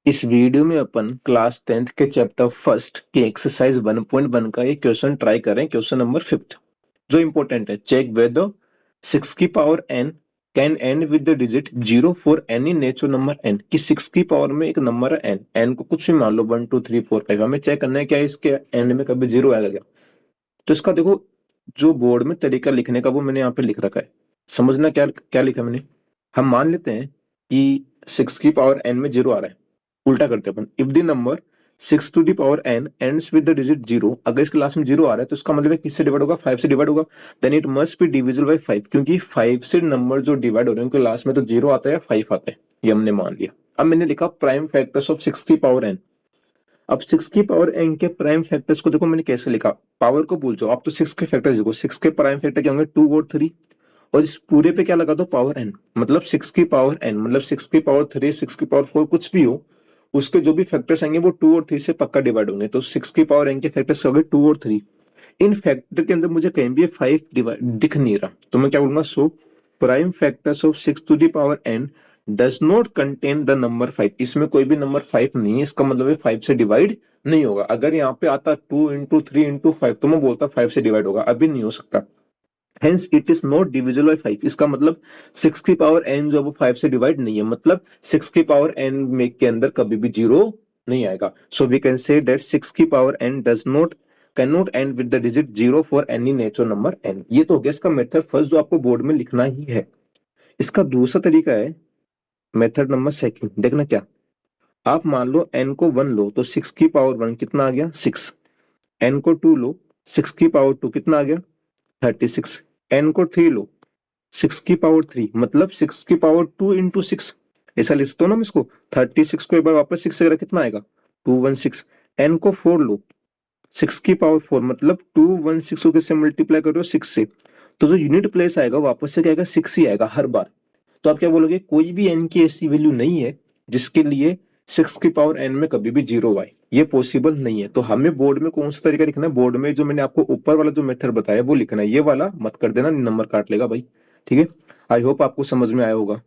इस वीडियो में अपन class 10th के चैप्टर फर्स्ट के एक्सरसाइज 1.1 का एक क्वेश्चन ट्राई करें। क्वेश्चन नंबर 5 जो इंपॉर्टेंट है, चेक वेदर 6 की power n can and with the digit 0 for any natural number n। कि 6 की पावर में एक नंबर है n को कुछ भी मान लो 1 2 3 4 5, हमें चेक करना है क्या इसके एंड में कभी जीरो आएगा क्या। तो इसका देखो, जो बोर्ड में तरीका लिखने का वो मैंने यहाँ पे लिख रखा है। समझना क्या क्या लिखा मैंने। हम मान लेते हैं कि 6 की पावर n में जीरो आ रहा है। उल्टा करते हैं अपन, if the number 6 to the power n ends with the digit 0, अगर इसके लास्ट में 0 आ रहा है तो इसका मतलब है किससे डिवाइड होगा, 5 से डिवाइड होगा। Then it must be divisible by 5, क्योंकि 5 से नंबर जो डिवाइड हो रहे हैं उनके लास्ट में तो 0 आता है या 5 आता है, ये हमने मान लिया। अब मैंने लिखा प्राइम फैक्टर्स ऑफ 6 की पावर n। अब 6 की पावर n के प्राइम फैक्टर्स को देखो मैंने कैसे लिखा। पावर को भूल जाओ, आप तो 6 के फैक्टर्स देखो। 6 के प्राइम फैक्टर क्या होंगे, 2 और 3, और इस पूरे पे क्या लगा दो, पावर n। मतलब 6 की पावर n मतलब 6 की पावर 3, 6 की पावर 4 कुछ भी हो, उसके जो भी फैक्टर्स आएंगे वो 2 और 3 से पक्का डिवाइड होंगे। तो 6 की पावर n के फैक्टर्स हो गए 2 और 3। इन फैक्टर के अंदर मुझे कहीं भी 5 डिवाइड दिख नहीं रहा, तो मैं क्या बोलूंगा, so prime factors of 6 to the power n does not contain the number 5। इसमें कोई भी नंबर 5 नहीं है, इसका मतलब है 5 से डिवाइड नहीं होगा। अगर यहाँ पे आता 2 इंटू 3 इंटू 5 तो मैं बोलता 5 से डिवाइड होगा, अभी नहीं हो सकता। Hence it is not divisible by 5। इसका मतलब 6 की पावर n जो है वो 5 से डिवाइड नहीं है, मतलब 6 की पावर n में के अंदर कभी भी जीरो नहीं आएगा। So we can say that 6 की power n does not can not end with the digit 0 for any natural number n। ये तो हो गया इसका मेथड फर्स्ट जो आपको बोर्ड में लिखना ही है। इसका दूसरा तरीका है मेथड नंबर सेकंड। देखना क्या, आप मान लो n को 1 लो तो 6 की पावर 1 कितना आ गया, 6। n को 2 लो, 6 की पावर 2 कितना आ गया, 36। n को 3 लो, 6 की पावर 3 मतलब 6 की पावर 2 इंटू 6, ऐसा लिखते हो ना हम इसको। 36 को एक बार वापस 6 से अगर कितना आएगा, 216। n को 4 लो, 6 की पावर 4 मतलब 216 को किससे मल्टीप्लाई कर रहे हो, 6 से। तो जो यूनिट प्लेस आएगा वापस से क्या आएगा, 6 ही आएगा हर बार। तो आप क्या बोलोगे, कोई भी n की ऐसी वैल्यू नहीं है जिसके लिए 6 की पावर n में कभी भी जीरो आए, ये पॉसिबल नहीं है। तो हमें बोर्ड में कौन सा तरीका लिखना है, बोर्ड में जो मैंने आपको ऊपर वाला जो मेथड बताया वो लिखना है, ये वाला मत कर देना, नंबर काट लेगा भाई। ठीक है, आई होप आपको समझ में आया होगा।